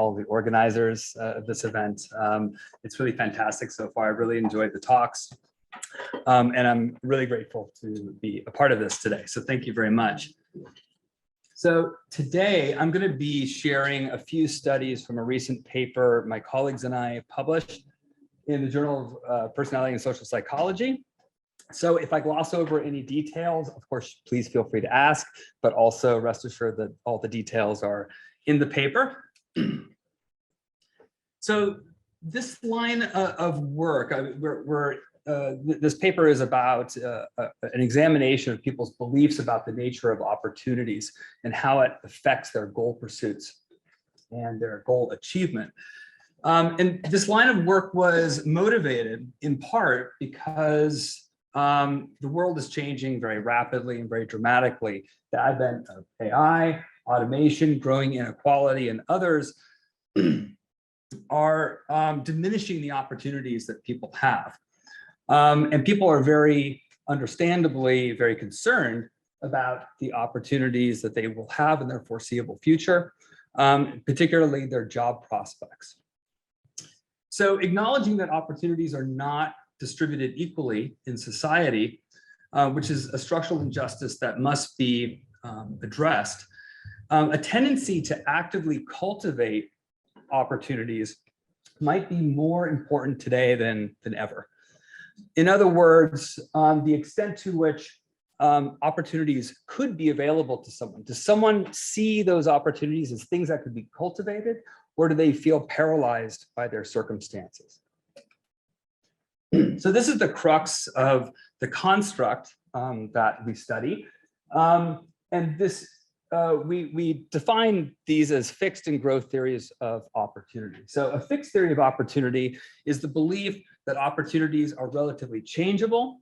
all the organizers of this event. It's really fantastic so far. I really enjoyed the talks. And I'm really grateful to be a part of this today. So thank you very much. So today I'm going to be sharing a few studies from a recent paper my colleagues and I published in the Journal of Personality and Social Psychology. So if I gloss over any details, of course, please feel free to ask, but also rest assured that all the details are in the paper. So this line of work, this paper is about an examination of people's beliefs about the nature of opportunities and how it affects their goal pursuits and their goal achievement. And this line of work was motivated in part because the world is changing very rapidly and very dramatically. The advent of AI, automation, growing inequality, and others are diminishing the opportunities that people have. And people are very understandably very concerned about the opportunities that they will have in their foreseeable future, particularly their job prospects. So acknowledging that opportunities are not distributed equally in society, which is a structural injustice that must be addressed, a tendency to actively cultivate opportunities might be more important today than ever. In other words, the extent to which opportunities could be available to someone. Does someone see those opportunities as things that could be cultivated, or do they feel paralyzed by their circumstances? So this is the crux of the construct that we study. And this, we define these as fixed and growth theories of opportunity. So a fixed theory of opportunity is the belief that opportunities are relatively changeable,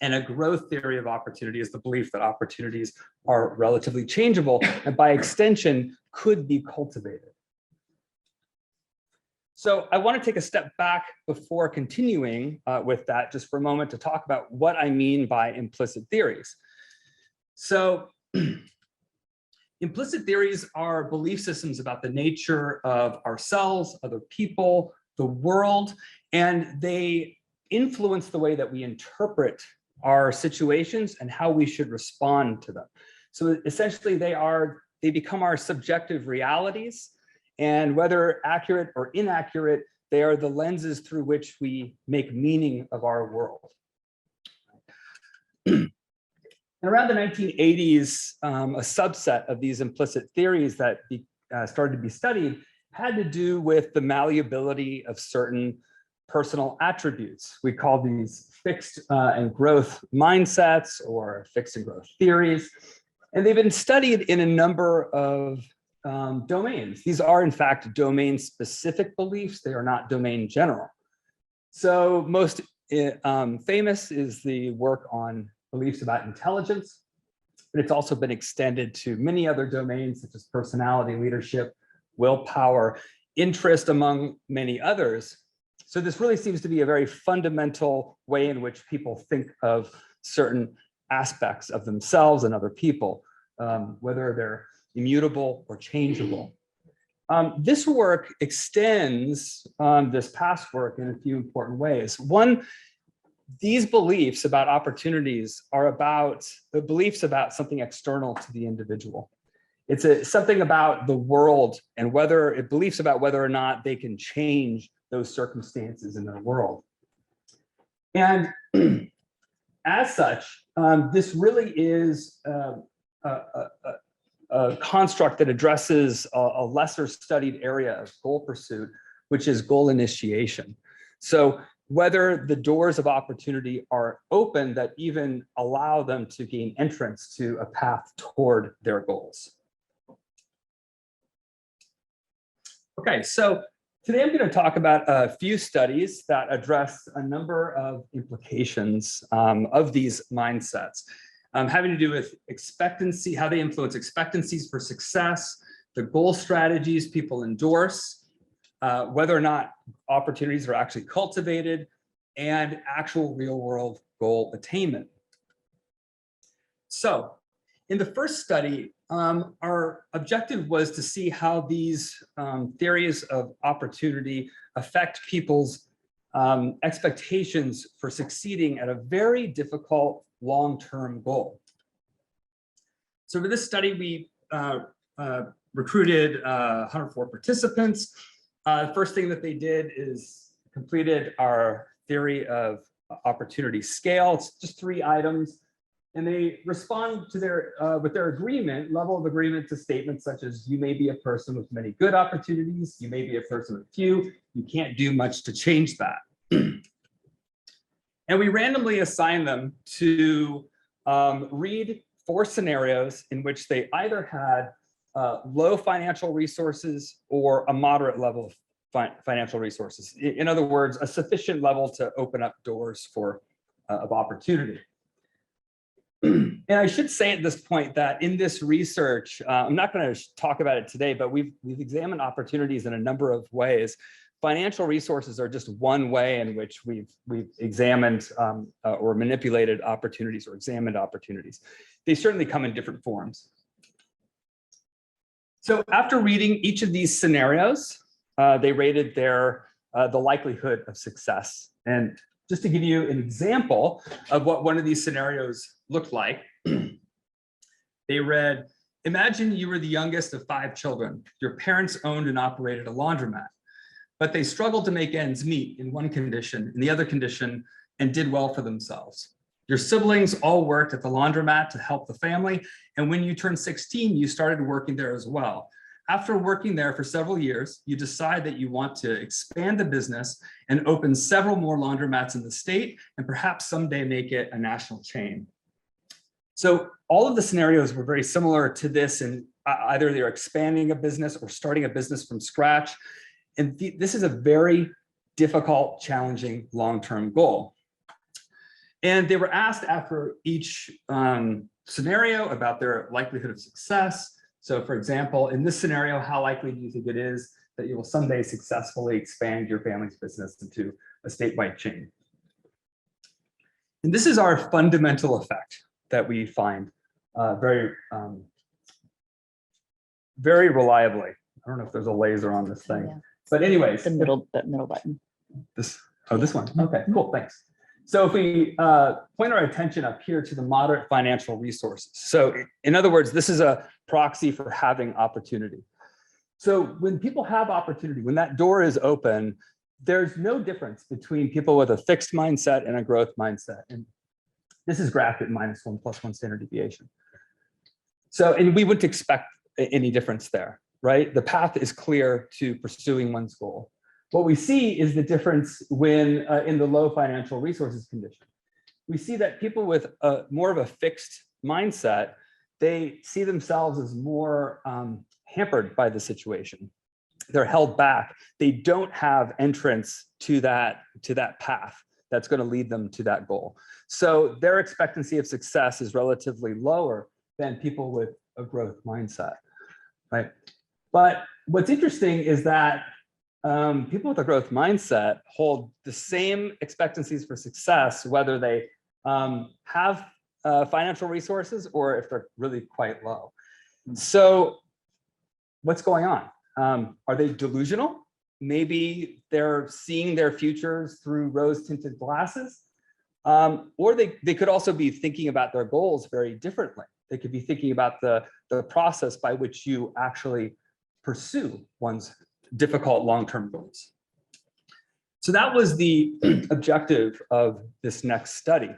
and a growth theory of opportunity is the belief that opportunities are relatively changeable and by extension could be cultivated. So I want to take a step back before continuing with that just for a moment to talk about what I mean by implicit theories. So implicit theories are belief systems about the nature of ourselves, other people, the world, and they influence the way that we interpret our situations and how we should respond to them. So essentially they become our subjective realities, and whether accurate or inaccurate, they are the lenses through which we make meaning of our world. And around the 1980s, a subset of these implicit theories that started to be studied had to do with the malleability of certain personal attributes. We call these fixed and growth mindsets or fixed and growth theories. And they've been studied in a number of domains. These are in fact domain-specific beliefs. They are not domain general. So most famous is the work on beliefs about intelligence, but it's also been extended to many other domains such as personality, leadership, willpower, interest, among many others. So this really seems to be a very fundamental way in which people think of certain aspects of themselves and other people, whether they're immutable or changeable. This work extends this past work in a few important ways. One, these beliefs about opportunities are about the beliefs about something external to the individual. It's something about the world and beliefs about whether or not they can change those circumstances in their world. And as such, this really is a construct that addresses a lesser studied area of goal pursuit, which is goal initiation. So whether the doors of opportunity are open that even allow them to gain entrance to a path toward their goals. Okay, so today I'm going to talk about a few studies that address a number of implications of these mindsets, having to do with expectancy, how they influence expectancies for success, the goal strategies people endorse, whether or not opportunities are actually cultivated, and actual real-world goal attainment. So In the first study, our objective was to see how these theories of opportunity affect people's expectations for succeeding at a very difficult long-term goal. So for this study, we recruited 104 participants. The first thing that they did is completed our theory of opportunity scale. It's just 3 items. And they respond to their with their level of agreement to statements such as, you may be a person with many good opportunities, you may be a person with few, you can't do much to change that. And we randomly assign them to read 4 scenarios in which they either had low financial resources or a moderate level of financial resources. In other words, a sufficient level to open up doors for of opportunity. And I should say at this point that in this research, I'm not going to talk about it today, but we've examined opportunities in a number of ways. Financial resources are just one way in which we've examined or manipulated opportunities or examined opportunities. They certainly come in different forms. So after reading each of these scenarios, they rated the likelihood of success. And just to give you an example of what one of these scenarios looked like, they read, imagine you were the youngest of 5 children. Your parents owned and operated a laundromat, but they struggled to make ends meet in one condition, in the other condition, and did well for themselves. Your siblings all worked at the laundromat to help the family, and when you turned 16, you started working there as well. After working there for several years, you decide that you want to expand the business and open several more laundromats in the state, and perhaps someday make it a national chain. So all of the scenarios were very similar to this, and either they're expanding a business or starting a business from scratch. And this is a very difficult, challenging long-term goal. And they were asked after each scenario about their likelihood of success. So for example, in this scenario, how likely do you think it is that you will someday successfully expand your family's business into a statewide chain? And this is our fundamental effect that we find very reliably. I don't know if there's a laser on this thing, yeah. But anyways. The middle button. This one. Okay, cool, thanks. So if we point our attention up here to the moderate financial resources. So in other words, this is a proxy for having opportunity. So when people have opportunity, when that door is open, there's no difference between people with a fixed mindset and a growth mindset. And this is graphed at -1 + 1 standard deviation. So, and we wouldn't expect any difference there, right? The path is clear to pursuing one's goal. What we see is the difference when in the low financial resources condition. We see that people with more of a fixed mindset, they see themselves as more hampered by the situation. They're held back. They don't have entrance to that path that's going to lead them to that goal. So their expectancy of success is relatively lower than people with a growth mindset, right? But what's interesting is that people with a growth mindset hold the same expectancies for success, whether they have financial resources or if they're really quite low. So what's going on? Are they delusional? Maybe they're seeing their futures through rose-tinted glasses. Or they could also be thinking about their goals very differently. They could be thinking about the process by which you actually pursue one's difficult long-term goals. So that was the objective of this next study.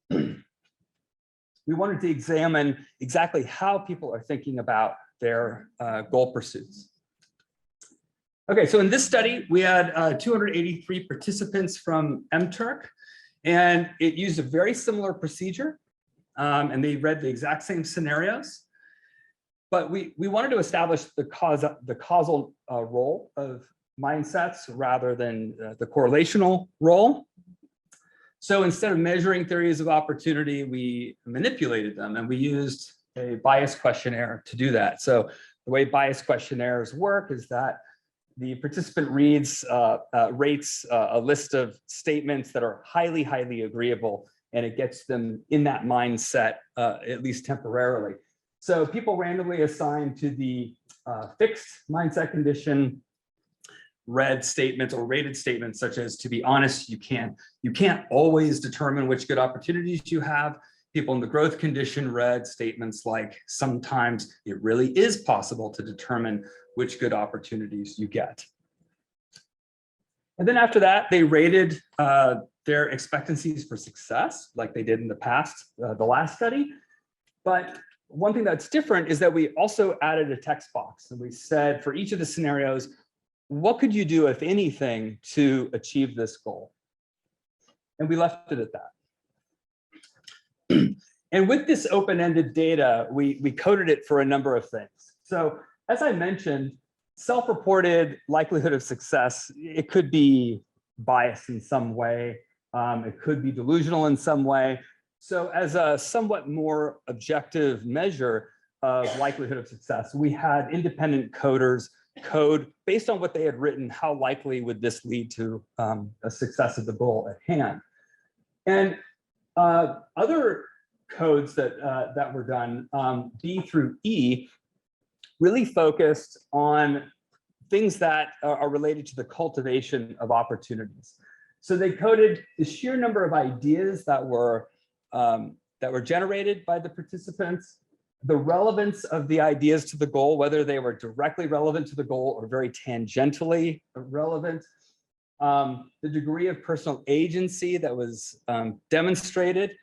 We wanted to examine exactly how people are thinking about their goal pursuits. Okay, so in this study, we had 283 participants from MTurk, and it used a very similar procedure, and they read the exact same scenarios. But we wanted to establish the causal role of mindsets rather than the correlational role. So instead of measuring theories of opportunity, we manipulated them, and we used a bias questionnaire to do that. So the way bias questionnaires work is that the participant rates a list of statements that are highly agreeable and it gets them in that mindset, at least temporarily. So people randomly assigned to the fixed mindset condition read statements or rated statements such as, to be honest, you can't always determine which good opportunities you have. People in the growth condition read statements like, sometimes it really is possible to determine which good opportunities you get. And then after that, they rated their expectancies for success like they did in the past, the last study. But one thing that's different is that we also added a text box, and we said for each of the scenarios, what could you do, if anything, to achieve this goal? And we left it at that. And with this open-ended data, we coded it for a number of things. So as I mentioned, self-reported likelihood of success, it could be biased in some way. It could be delusional in some way. So as a somewhat more objective measure of likelihood of success, we had independent coders code based on what they had written, how likely would this lead to a success of the goal at hand. And other codes that were done, B through E, really focused on things that are related to the cultivation of opportunities. So they coded the sheer number of ideas that were generated by the participants, the relevance of the ideas to the goal, whether they were directly relevant to the goal or very tangentially relevant, the degree of personal agency that was demonstrated.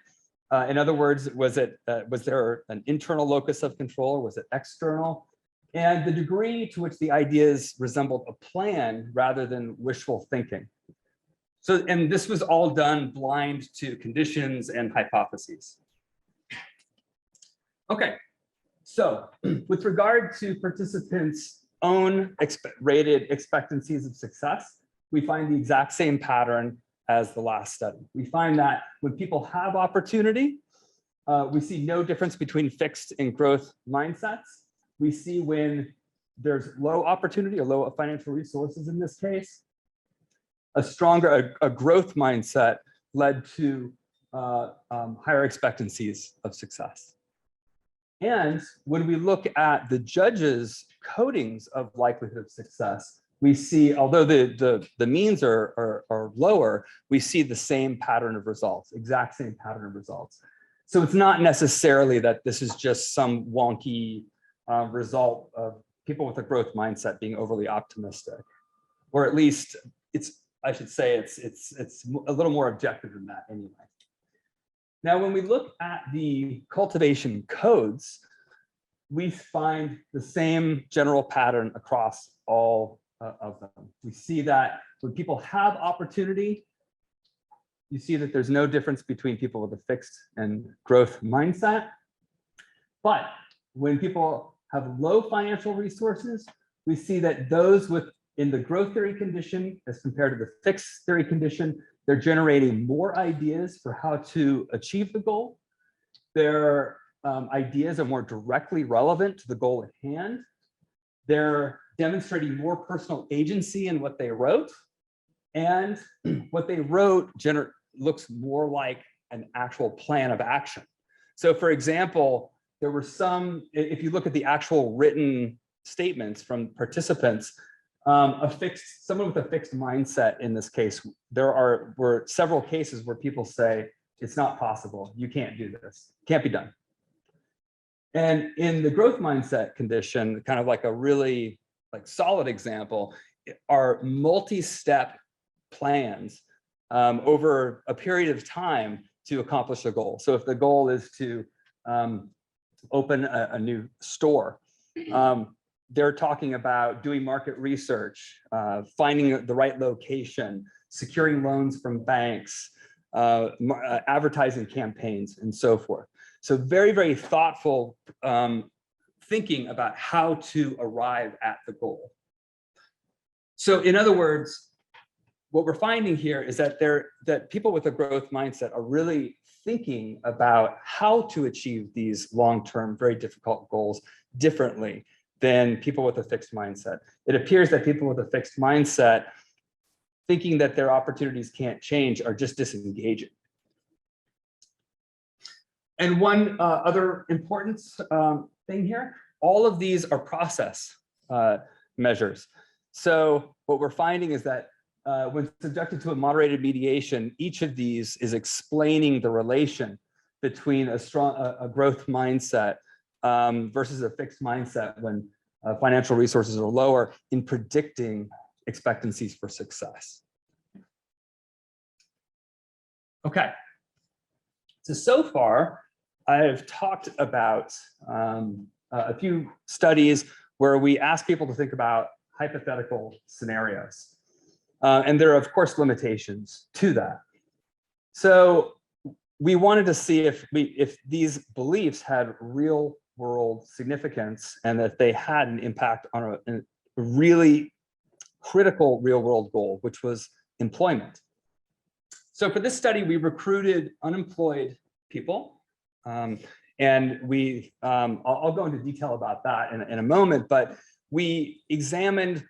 In other words, was there an internal locus of control, or was it external? And the degree to which the ideas resembled a plan rather than wishful thinking. So, and this was all done blind to conditions and hypotheses. Okay, so with regard to participants' own rated expectancies of success, we find the exact same pattern as the last study. We find that when people have opportunity, we see no difference between fixed and growth mindsets. We see when there's low opportunity or low financial resources in this case, a growth mindset led to higher expectancies of success. And when we look at the judges' codings of likelihood of success, we see, although the means are lower, we see the same pattern of results, exact same pattern of results. So it's not necessarily that this is just some wonky result of people with a growth mindset being overly optimistic, or at least I should say it's a little more objective than that anyway. Now, when we look at the cultivation codes, we find the same general pattern across all of them. We see that when people have opportunity, you see that there's no difference between people with a fixed and growth mindset. But when people have low financial resources, we see that those in the growth theory condition as compared to the fixed theory condition, they're generating more ideas for how to achieve the goal. Their ideas are more directly relevant to the goal at hand. They're demonstrating more personal agency in what they wrote. And what they wrote looks more like an actual plan of action. So for example, there were if you look at the actual written statements from participants, someone with a fixed mindset in this case, were several cases where people say, it's not possible, you can't do this, can't be done. And in the growth mindset condition, kind of like a really solid example, are multi-step plans over a period of time to accomplish a goal. So if the goal is to open a new store, they're talking about doing market research, finding the right location, securing loans from banks, advertising campaigns, and so forth. So very, very thoughtful thinking about how to arrive at the goal. So in other words, what we're finding here is that people with a growth mindset are really thinking about how to achieve these long-term, very difficult goals differently than people with a fixed mindset. It appears that people with a fixed mindset thinking that their opportunities can't change are just disengaging. And one other important thing here, all of these are process measures. So what we're finding is that when subjected to a moderated mediation, each of these is explaining the relation between a growth mindset versus a fixed mindset when financial resources are lower in predicting expectancies for success. Okay, so far I've talked about a few studies where we ask people to think about hypothetical scenarios. And there are, of course, limitations to that. So we wanted to see if these beliefs had real world significance and that they had an impact on a really critical real world goal, which was employment. So for this study, we recruited unemployed people. And we, I'll go into detail about that in a moment, but we examined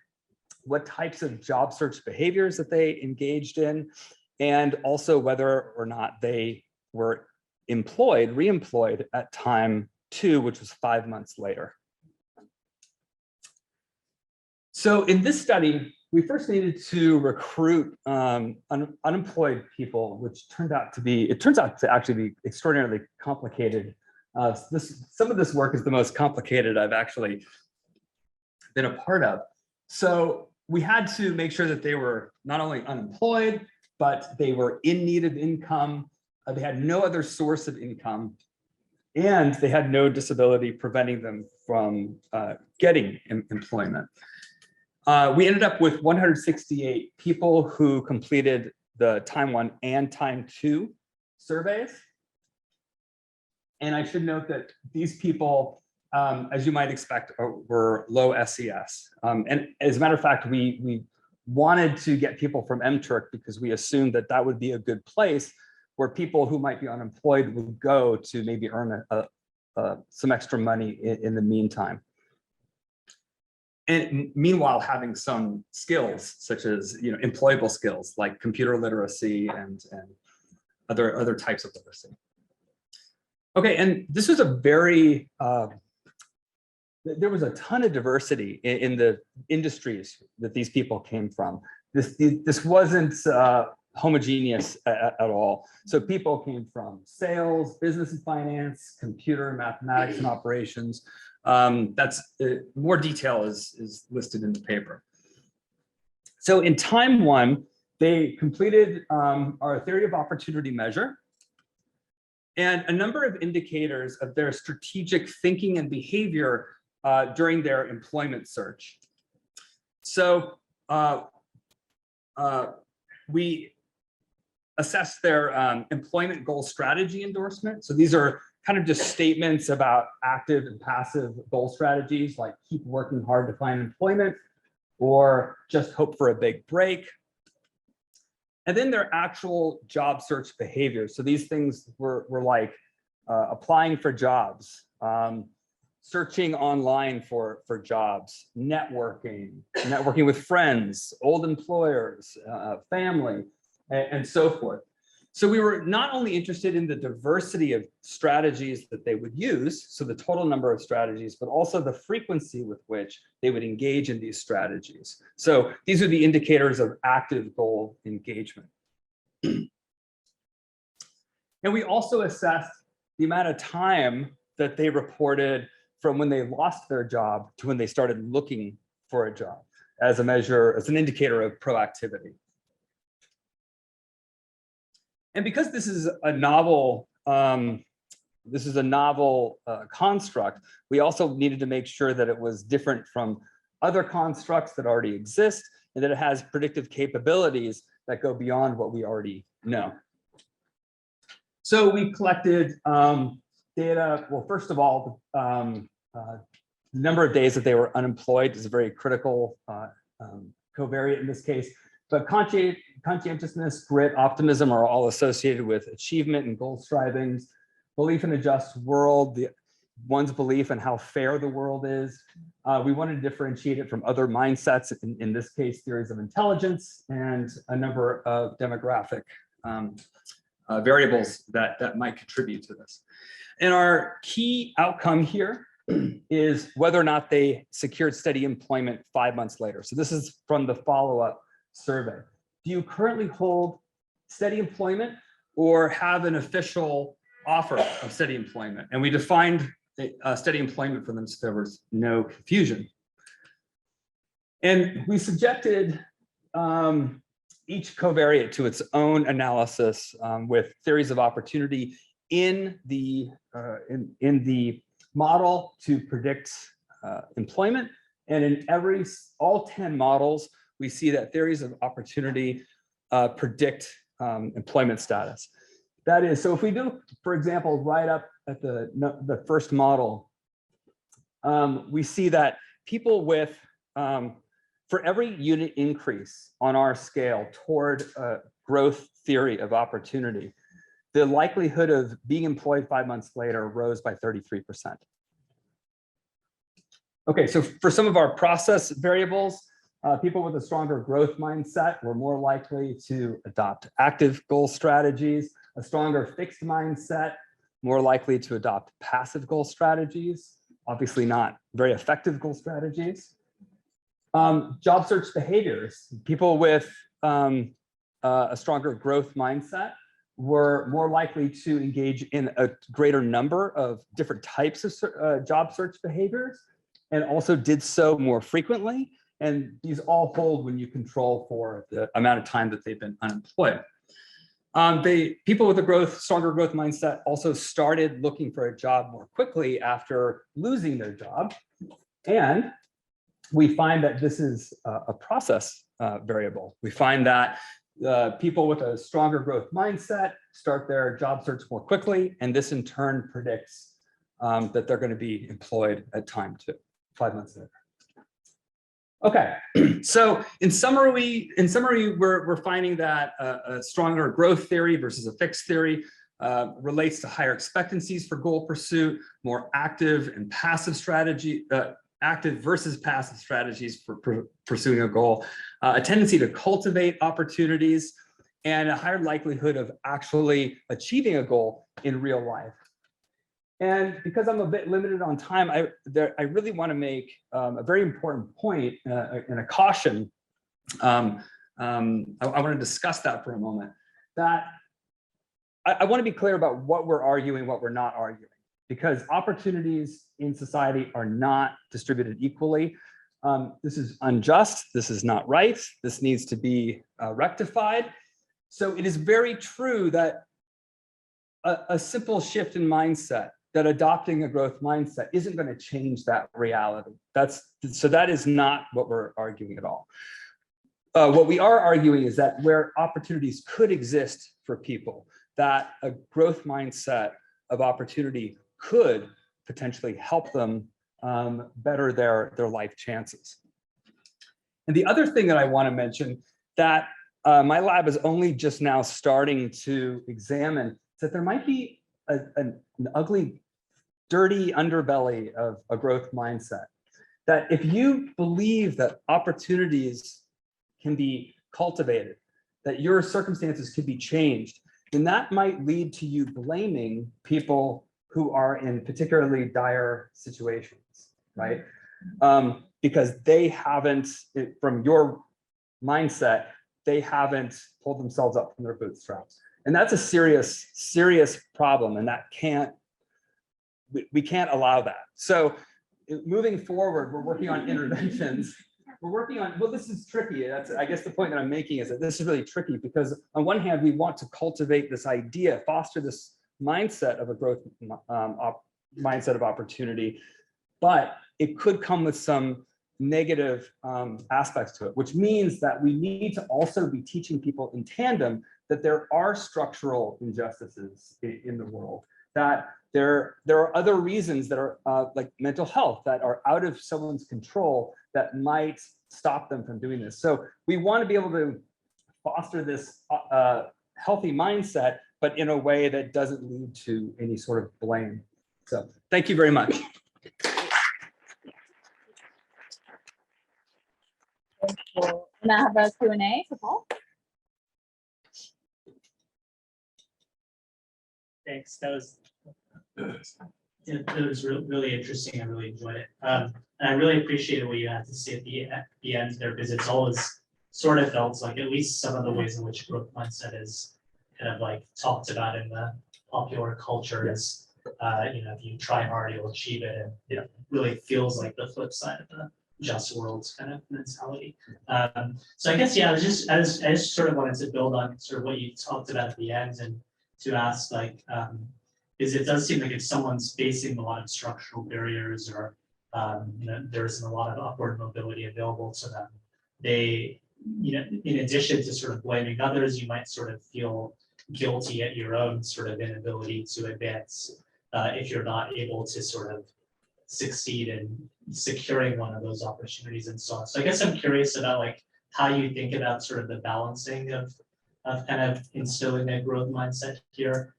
what types of job search behaviors that they engaged in, and also whether or not they were re-employed at time 2, which was 5 months later. So in this study, we first needed to recruit unemployed people, which turns out to actually be extraordinarily complicated. Some of this work is the most complicated I've actually been a part of. So we had to make sure that they were not only unemployed, but they were in need of income. They had no other source of income, and they had no disability preventing them from getting employment. We ended up with 168 people who completed the time 1 and time 2 surveys. And I should note that these people, as you might expect, were low SES. And as a matter of fact, we wanted to get people from MTurk because we assumed that that would be a good place where people who might be unemployed would go to maybe earn some extra money in the meantime. And meanwhile, having some skills such as employable skills like computer literacy and other types of literacy. Okay, and this was a very there was a ton of diversity in the industries that these people came from. This wasn't homogeneous at all. So people came from sales, business and finance, computer, mathematics and operations. That's more detail is listed in the paper. So in time 1, they completed our theory of opportunity measure and a number of indicators of their strategic thinking and behavior during their employment search. So we assessed their employment goal strategy endorsement. So these are kind of just statements about active and passive goal strategies, like keep working hard to find employment or just hope for a big break. And then their actual job search behaviors. So these things were like applying for jobs, searching online for jobs, networking with friends, old employers, family, and so forth. So we were not only interested in the diversity of strategies that they would use, so the total number of strategies, but also the frequency with which they would engage in these strategies. So these are the indicators of active goal engagement. And we also assessed the amount of time that they reported from when they lost their job to when they started looking for a job as a measure, as an indicator of proactivity. And because this is a novel, construct, we also needed to make sure that it was different from other constructs that already exist and that it has predictive capabilities that go beyond what we already know. So we collected data. Well, first of all, the number of days that they were unemployed is a very critical covariate in this case. But conscientiousness, grit, optimism are all associated with achievement and goal strivings, belief in a just world, one's belief in how fair the world is. We wanted to differentiate it from other mindsets, in this case, theories of intelligence, and a number of demographic variables that might contribute to this. And our key outcome here is whether or not they secured steady employment 5 months later. So this is from the follow-up survey. Do you currently hold steady employment or have an official offer of steady employment? And we defined steady employment for them so there was no confusion. And we subjected each covariate to its own analysis with theories of opportunity in the model to predict employment. And in all 10 models, we see that theories of opportunity predict employment status. That is, so if we do, for example, right up at the first model, we see that people with, for every unit increase on our scale toward a growth theory of opportunity, the likelihood of being employed 5 months later rose by 33%. Okay, so for some of our process variables, people with a stronger growth mindset were more likely to adopt active goal strategies. A stronger fixed mindset, more likely to adopt passive goal strategies, obviously not very effective goal strategies. Job search behaviors, people with a stronger growth mindset were more likely to engage in a greater number of different types of job search behaviors, and also did so more frequently. And these all hold when you control for the amount of time that they've been unemployed. People with a stronger growth mindset also started looking for a job more quickly after losing their job. And we find that this is a process variable. We find that people with a stronger growth mindset start their job search more quickly, and this in turn predicts that they're going to be employed at time 2, 5 months later. Okay, so in summary, we're finding that a stronger growth theory versus a fixed theory relates to higher expectancies for goal pursuit, more active and passive strategy, active versus passive strategies for pursuing a goal, a tendency to cultivate opportunities, and a higher likelihood of actually achieving a goal in real life. And because I'm a bit limited on time, I really want to make a very important point and a caution. I want to discuss that for a moment. That I want to be clear about what we're arguing, what we're not arguing, because opportunities in society are not distributed equally. This is unjust. This is not right. This needs to be rectified. So it is very true that a simple shift in mindset, that adopting a growth mindset isn't going to change that reality. So that is not what we're arguing at all. What we are arguing is that where opportunities could exist for people, that a growth mindset of opportunity could potentially help them better their life chances. And the other thing that I want to mention that my lab is only just now starting to examine is that there might be an ugly, dirty underbelly of a growth mindset. That if you believe that opportunities can be cultivated, that your circumstances could be changed, then that might lead to you blaming people who are in particularly dire situations, right? Because they haven't, from your mindset, they haven't pulled themselves up from their bootstraps. And that's a serious, serious problem, and that we can't allow that. So moving forward, we're working on interventions. We're working on, well, this is tricky. That's, I guess the point that I'm making is that this is really tricky because on one hand, we want to cultivate this idea, foster this mindset of a growth mindset of opportunity, but it could come with some negative aspects to it, which means that we need to also be teaching people in tandem that there are structural injustices in the world, that there are other reasons that are like mental health that are out of someone's control that might stop them from doing this. So we want to be able to foster this healthy mindset, but in a way that doesn't lead to any sort of blame. So thank you very much. Thank you. And I have a Q&A for Paul. thanks. That was It was really interesting. I really enjoyed it. And I really appreciated what you had to say at the end there, because it's always sort of felt like at least some of the ways in which growth mindset is kind of like talked about in the popular culture is, if you try hard, you'll achieve it. And it really feels like the flip side of the just worlds kind of mentality. So I guess, I just sort of wanted to build on sort of what you talked about at the end and to ask like, is it does seem like if someone's facing a lot of structural barriers or there isn't a lot of upward mobility available to them, they, in addition to sort of blaming others, you might sort of feel guilty at your own sort of inability to advance if you're not able to sort of succeed in securing one of those opportunities and so on. So I guess I'm curious about like how you think about sort of the balancing of kind of instilling a growth mindset here.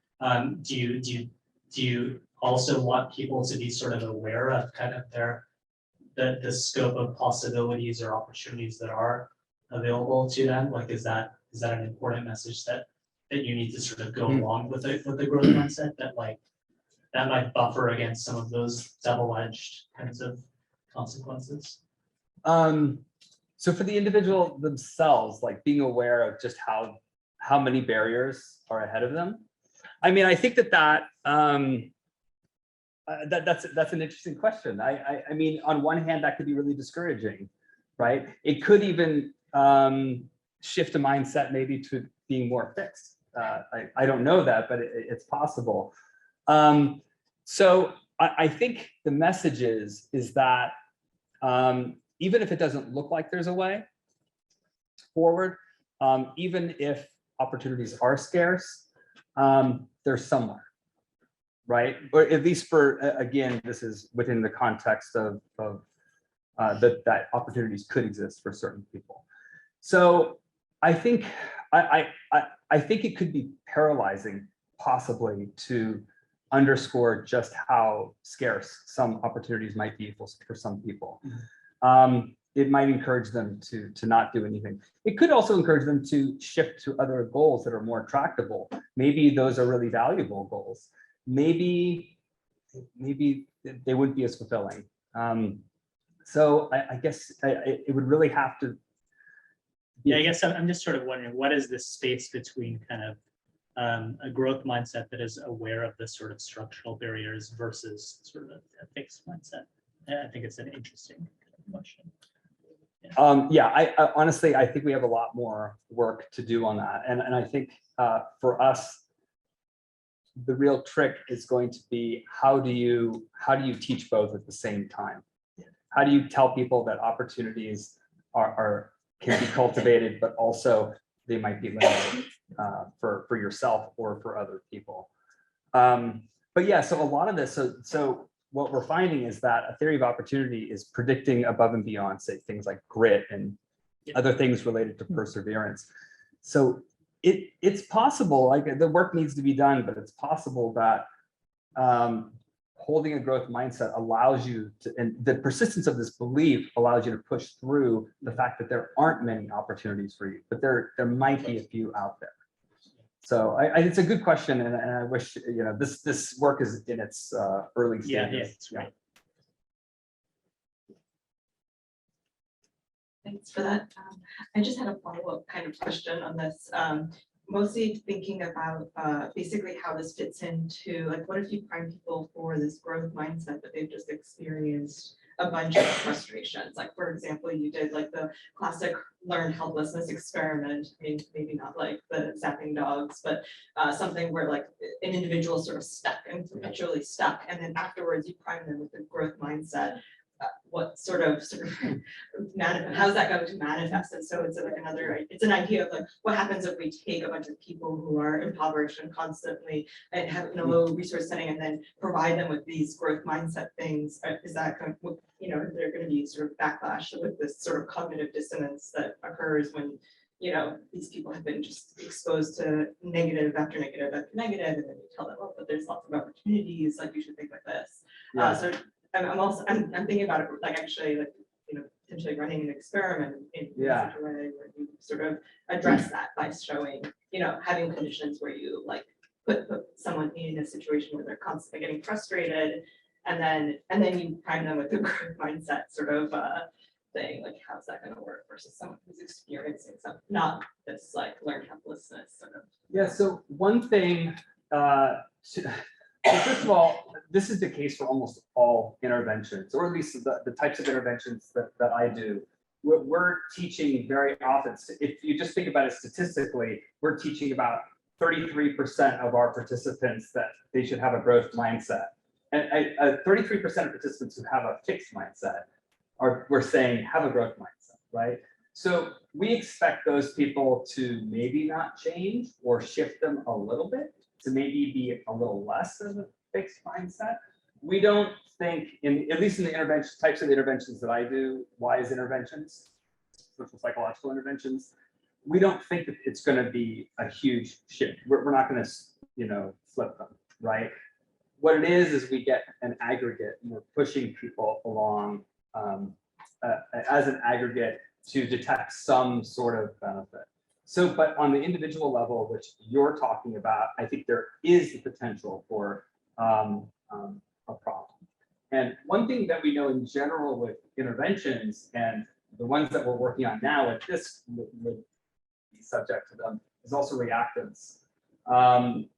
Do you also want people to be sort of aware of kind of the scope of possibilities or opportunities that are available to them? Like, is that an important message that you need to sort of go along with the growth mindset that like that might buffer against some of those double-edged kinds of consequences? So for the individual themselves, like being aware of just how many barriers are ahead of them. I mean, I think that's an interesting question. I mean, on one hand, that could be really discouraging, right? It could even shift a mindset maybe to being more fixed. I don't know that, but it's possible. So I think the message is that even if it doesn't look like there's a way forward, even if opportunities are scarce, there's somewhere, right? Or at least for, again, this is within the context of that opportunities could exist for certain people. So I think I think it could be paralyzing, possibly, to underscore just how scarce some opportunities might be for some people. It might encourage them to not do anything. It could also encourage them to shift to other goals that are more tractable. Maybe those are really valuable goals. Maybe they wouldn't be as fulfilling. So I guess it would really have to. Yeah, I guess I'm just sort of wondering, what is the space between kind of a growth mindset that is aware of the sort of structural barriers versus sort of a fixed mindset? I think it's an interesting question. Yeah, I honestly, I think we have a lot more work to do on that. And I think for us, the real trick is going to be how do you teach both at the same time? How do you tell people that opportunities can be cultivated, but also they might be limited for yourself or for other people? But yeah, so a lot of this, so what we're finding is that a theory of opportunity is predicting above and beyond, say, things like grit and other things related to perseverance. So it's possible, like the work needs to be done, but it's possible that holding a growth mindset allows you to, and the persistence of this belief allows you to push through the fact that there aren't many opportunities for you, but there might be a few out there. So it's a good question, and I wish this work is in its early stages. Yeah, it's right. Thanks for that. I just had a follow-up kind of question on this. Mostly thinking about basically how this fits into, like, what if you prime people for this growth mindset, but they've just experienced a bunch of frustrations? Like, for example, you did like the classic learned helplessness experiment. I mean, maybe not like the zapping dogs, but something where like an individual is sort of stuck and perpetually stuck. And then afterwards you prime them with a growth mindset. What sort of manifest, how's that going to manifest? And so it's like it's an idea of like, what happens if we take a bunch of people who are impoverished and constantly and have in a low resource setting and then provide them with these growth mindset things? Is that going to, is there going to be sort of backlash with this sort of cognitive dissonance that occurs when, these people have been just exposed to negative after negative after negative, and then you tell them, oh, but there's lots of opportunities, like you should think like this. Yeah. So I'm thinking about it like actually like potentially running an experiment in such a way where you sort of address that by showing having conditions where you like put someone in a situation where they're constantly getting frustrated. And then you prime them with the growth mindset sort of thing, like how's that gonna work versus someone who's experiencing something, not this like learned helplessness sort of. Yeah, so one thing, so first of all, this is the case for almost all interventions, or at least the types of interventions that I do. We're teaching very often, if you just think about it statistically, we're teaching about 33% of our participants that they should have a growth mindset. And 33% of participants who have a fixed mindset we're saying have a growth mindset, right? So we expect those people to maybe not change or shift them a little bit to maybe be a little less of a fixed mindset. We don't think, at least in the intervention types of interventions that I do, wise interventions, social psychological interventions, we don't think that it's going to be a huge shift. We're not going to, flip them, right? What it is we get an aggregate and we're pushing people along as an aggregate to detect some sort of benefit. So, but on the individual level, which you're talking about, I think there is the potential for a problem. And one thing that we know in general with interventions and the ones that we're working on now with this would be subject to them is also reactance.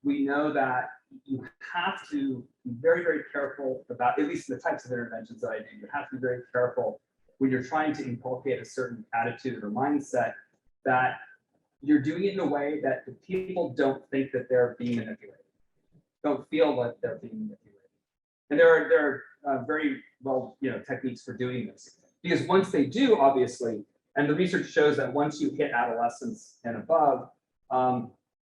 We know that you have to be very, very careful about, at least the types of interventions that I do, you have to be very careful when you're trying to inculcate a certain attitude or mindset that you're doing it in a way that the people don't think that they're being manipulated, don't feel that they're being manipulated. And there are very well, techniques for doing this. Because once they do, obviously, and the research shows that once you hit adolescence and above,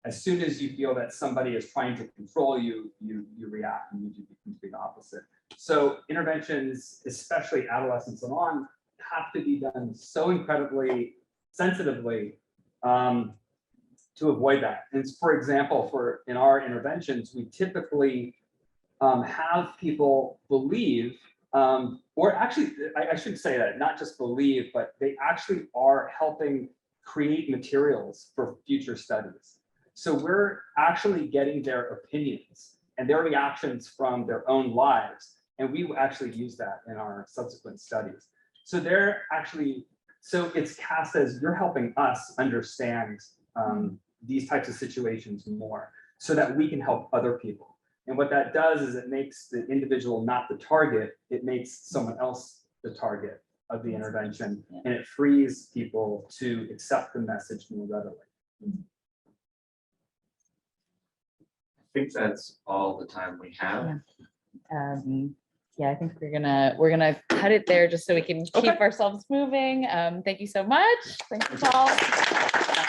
as soon as you feel that somebody is trying to control you, you react and you do the complete opposite. So interventions, especially adolescents and on, have to be done so incredibly sensitively to avoid that. And for example, in our interventions, we typically have people believe, or actually, I should say that, not just believe, but they actually are helping create materials for future studies. So we're actually getting their opinions and their reactions from their own lives. And we actually use that in our subsequent studies. So so it's cast as you're helping us understand these types of situations more so that we can help other people. And what that does is it makes the individual not the target, it makes someone else the target of the intervention, and it frees people to accept the message more readily. I think that's all the time we have. Yeah, I think we're gonna cut it there just so we can keep ourselves moving. Thank you so much. Thanks, Paul.